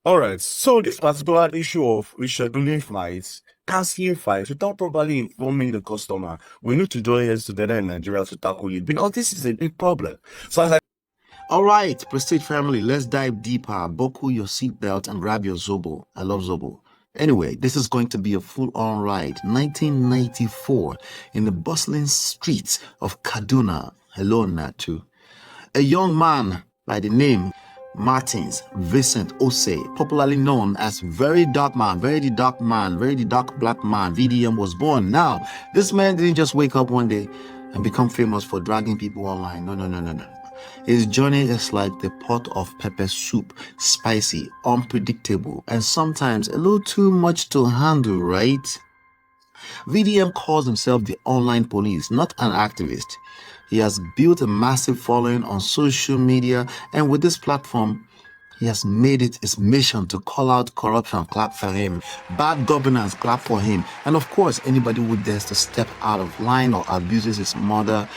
All right, so this particular issue of rescheduling flights, canceling flights without properly informing the customer, we need to join hands together in Nigeria to tackle it because this is a big problem. So as I All right, Prestige family, let's dive deeper. Buckle your seatbelt and grab your Zobo. I love Zobo. Anyway, this is going to be a full-on ride. 1994, in the bustling streets of Kaduna. Hello, Natu. A young man by the name Martins Vincent Ose, popularly known as Very Dark Man, Very Dark Man, Very Dark Black Man, VDM, was born. Now, this man didn't just wake up one day and become famous for dragging people online. No. His journey is like the pot of pepper soup, spicy, unpredictable, and sometimes a little too much to handle, right? VDM calls himself the online police, not an activist. He has built a massive following on social media, and with this platform, he has made it his mission to call out corruption, clap for him, bad governance, clap for him, and of course, anybody who dares to step out of line or abuses his mother,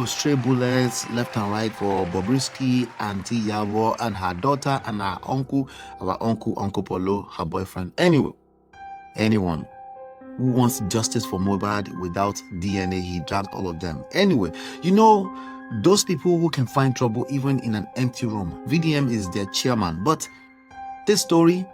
stray bullets left and right for Bobrisky, Auntie Yabo, and her daughter, and her uncle, Uncle Polo, her boyfriend. Anyway, anyone who wants justice for Mohbad without DNA, he dragged all of them. Anyway, those people who can find trouble even in an empty room. VDM is their chairman. But this story,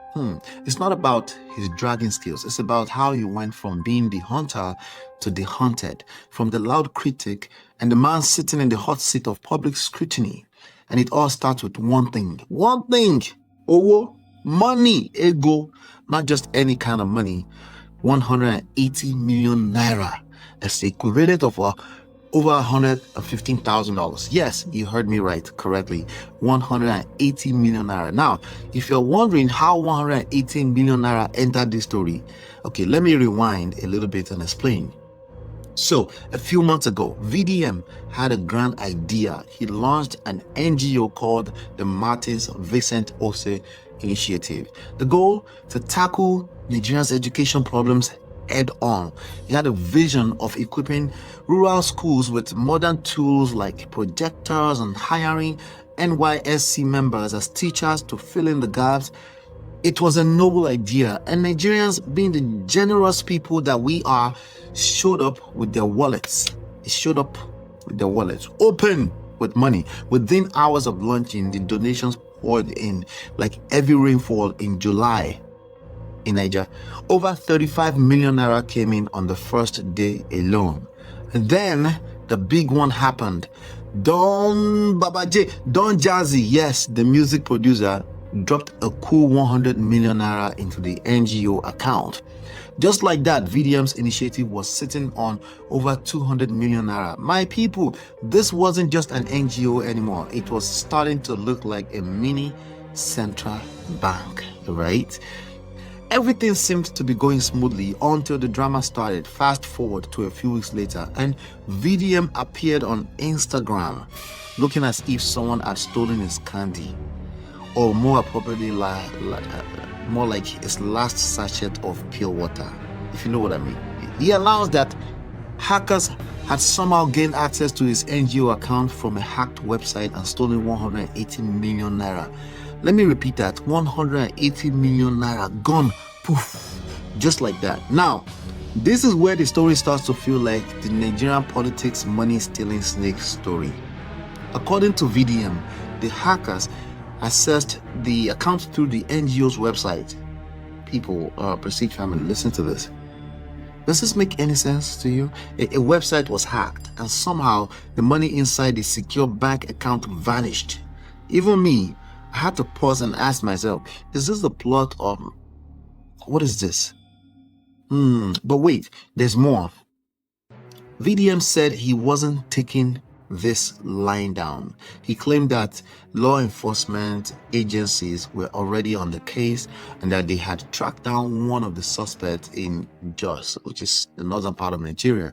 it's not about his dragging skills. It's about how he went from being the hunter to the hunted, from the loud critic and the man sitting in the hot seat of public scrutiny. And it all starts with one thing. Owo, money, ego, not just any kind of money. 180 million naira. That's the equivalent of over $115,000. Yes, you heard me right correctly. 180 million naira. Now, if you're wondering how 180 million naira entered this story, okay, let me rewind a little bit and explain. So, a few months ago, VDM had a grand idea. He launched an NGO called the Martins Vincent Ose Initiative. The goal, to tackle Nigeria's education problems head on. He had a vision of equipping rural schools with modern tools like projectors and hiring NYSC members as teachers to fill in the gaps. It was a noble idea, and Nigerians, being the generous people that we are, showed up with their wallets. Open with money. Within hours of launching, the donations poured in like heavy rainfall in July in Niger. Over 35 million naira came in on the first day alone. And then the big one happened. Don Jazzy, yes, the music producer, dropped a cool 100 million naira into the NGO account. Just like that, VDM's initiative was sitting on over 200 million naira. My people, this wasn't just an NGO anymore. It was starting to look like a mini central bank, right? Everything seemed to be going smoothly until the drama started. Fast forward to a few weeks later, and VDM appeared on Instagram looking as if someone had stolen his candy, or more appropriately, more like his last sachet of pure water, if you know what I mean. He announced that hackers had somehow gained access to his NGO account from a hacked website and stolen 180 million naira. Let me repeat that, 180 million naira gone, poof, just like that. Now, this is where the story starts to feel like the Nigerian politics money-stealing snake story. According to VDM, the hackers accessed the account through the NGO's website. People, Prestige family, listen to this. Does this make any sense to you? A website was hacked, and somehow the money inside the secure bank account vanished. Even me, I had to pause and ask myself, is this the plot of... what is this? But wait, there's more. VDM said he wasn't taking this lying down. He claimed that law enforcement agencies were already on the case and that they had tracked down one of the suspects in Jos, which is the northern part of Nigeria.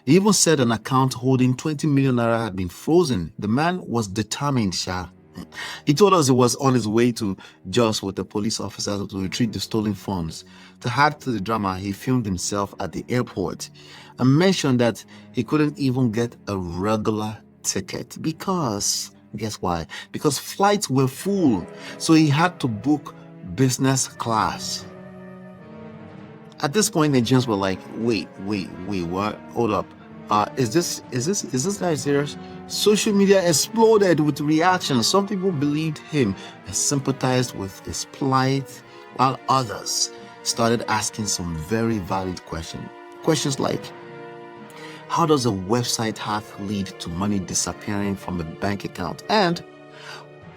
He even said an account holding 20 million naira had been frozen. The man was determined, Sha. He told us he was on his way to Jos with the police officers to retrieve the stolen funds. To add to the drama, he filmed himself at the airport and mentioned that he couldn't even get a regular ticket because, guess why? Because flights were full. So he had to book business class. At this point, Nigerians were like, wait, what? Hold up. Is this guy serious? Social media exploded with reactions. Some people believed him and sympathized with his plight, while others started asking some very valid questions. Questions like, how does a website hack lead to money disappearing from a bank account? And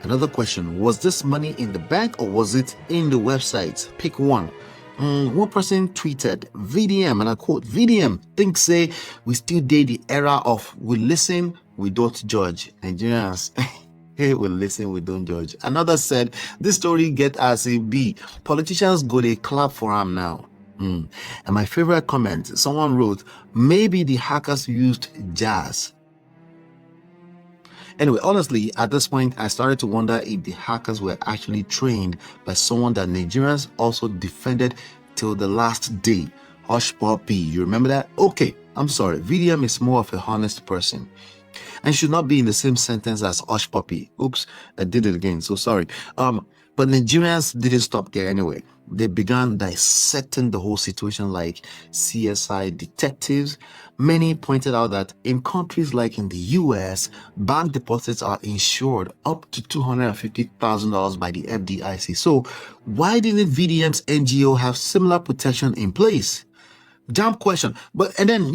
another question, was this money in the bank or was it in the website? Pick one. One person tweeted, VDM, and I quote, VDM, think say we still date the era of we listen, we don't judge. Nigerians, hey, we listen, we don't judge. Another said, this story get as a B. Politicians go they clap for him now. And my favorite comment, someone wrote, maybe the hackers used jazz. Anyway, honestly, at this point, I started to wonder if the hackers were actually trained by someone that Nigerians also defended till the last day. Hush Puppy, you remember that? Okay, I'm sorry. VDM is more of a honest person and should not be in the same sentence as Hush Puppy. Oops, I did it again. So sorry. But Nigerians didn't stop there anyway. They began dissecting the whole situation like CSI detectives. Many pointed out that in countries like in the US, bank deposits are insured up to $250,000 by the FDIC. So why didn't VDM's NGO have similar protection in place? Jump question. And then,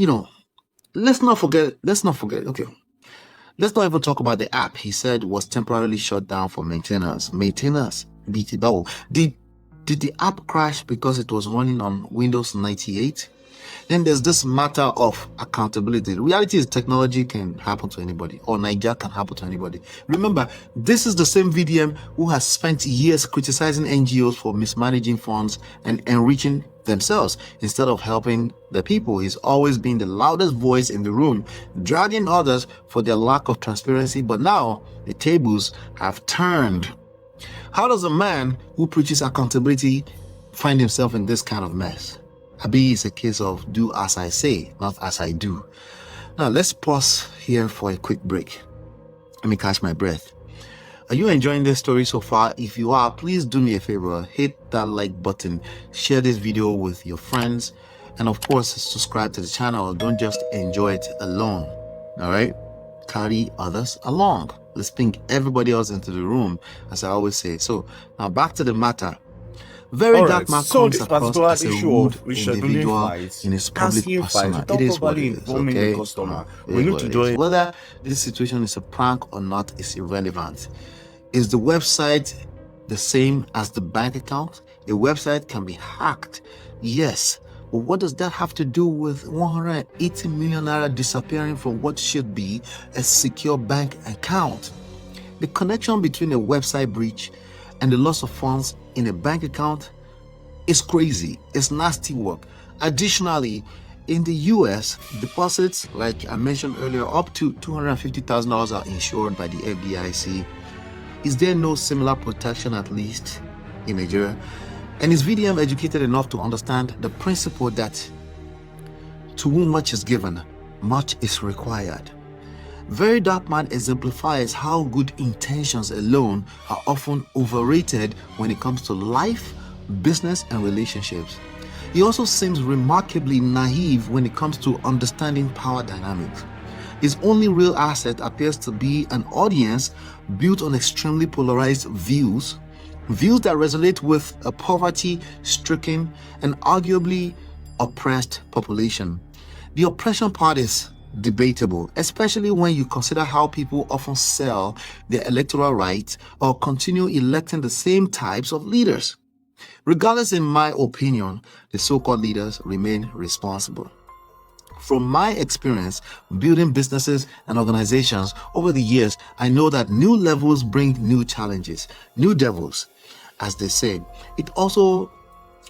let's not forget, okay. Let's not even talk about the app he said was temporarily shut down for maintenance. BT Bow. Did the app crash because it was running on Windows 98? Then there's this matter of accountability. The reality is technology can happen to anybody, or Nigeria can happen to anybody. Remember, this is the same VDM who has spent years criticizing NGOs for mismanaging funds and enriching themselves instead of helping the people. He's always been the loudest voice in the room, dragging others for their lack of transparency. But now the tables have turned. How does a man who preaches accountability find himself in this kind of mess? Abi is a case of do as I say, not as I do. Now let's pause here for a quick break. Let me catch my breath. Are you enjoying this story so far? If you are, please do me a favor, hit that like button, share this video with your friends, and of course subscribe to the channel. Don't just enjoy it alone. All right, carry others along. Let's bring everybody else into the room, as I always say. So now back to the matter. VeryDarkMan's comes across as a rude individual in his public persona. It is what it is, okay? Whether this situation is a prank or not is irrelevant. Is the website the same as the bank account? A website can be hacked, yes. But what does that have to do with 180 million naira disappearing from what should be a secure bank account? The connection between a website breach and the loss of funds in a bank account is crazy. It's nasty work. Additionally, in the US, deposits, like I mentioned earlier, up to $250,000 are insured by the FDIC. Is there no similar protection, at least in Nigeria? And is VDM educated enough to understand the principle that to whom much is given, much is required? VeryDarkMan exemplifies how good intentions alone are often overrated when it comes to life, business, and relationships. He also seems remarkably naive when it comes to understanding power dynamics. His only real asset appears to be an audience built on extremely polarized views that resonate with a poverty-stricken and arguably oppressed population. The oppression part is debatable, especially when you consider how people often sell their electoral rights or continue electing the same types of leaders. Regardless, in my opinion, the so-called leaders remain responsible. From my experience building businesses and organizations over the years, I know that new levels bring new challenges, new devils, as they say. It's also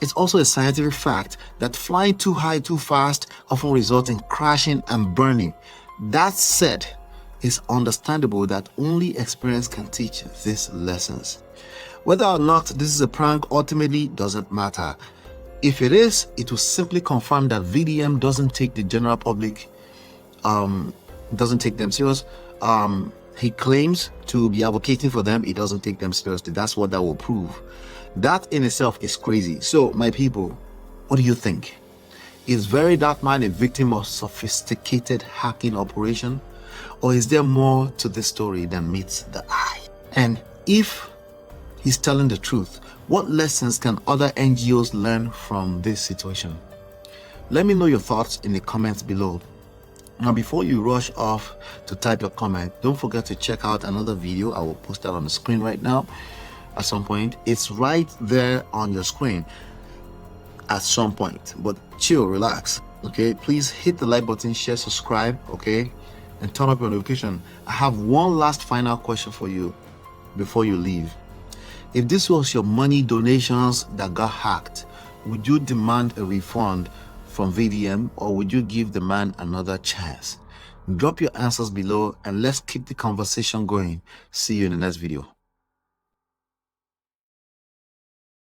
a scientific fact that flying too high too fast often results in crashing and burning. That said, it's understandable that only experience can teach these lessons. Whether or not this is a prank ultimately doesn't matter. If it is, it will simply confirm that VDM doesn't take the general public, doesn't take them serious. He claims to be advocating for them. He doesn't take them seriously. That's what that will prove. That in itself is crazy. So, my people, what do you think? Is VeryDarkMan a victim of sophisticated hacking operation? Or is there more to this story than meets the eye? And if he's telling the truth, what lessons can other NGOs learn from this situation? Let me know your thoughts in the comments below. Now, before you rush off to type your comment, don't forget to check out another video. I will post that on the screen right now at some point. It's right there on your screen at some point, but chill, relax, okay? Please hit the like button, share, subscribe, okay? And turn up your notification. I have one last final question for you before you leave. If this was your money donations that got hacked, would you demand a refund from VDM, or would you give the man another chance? Drop your answers below and let's keep the conversation going. See you in the next video.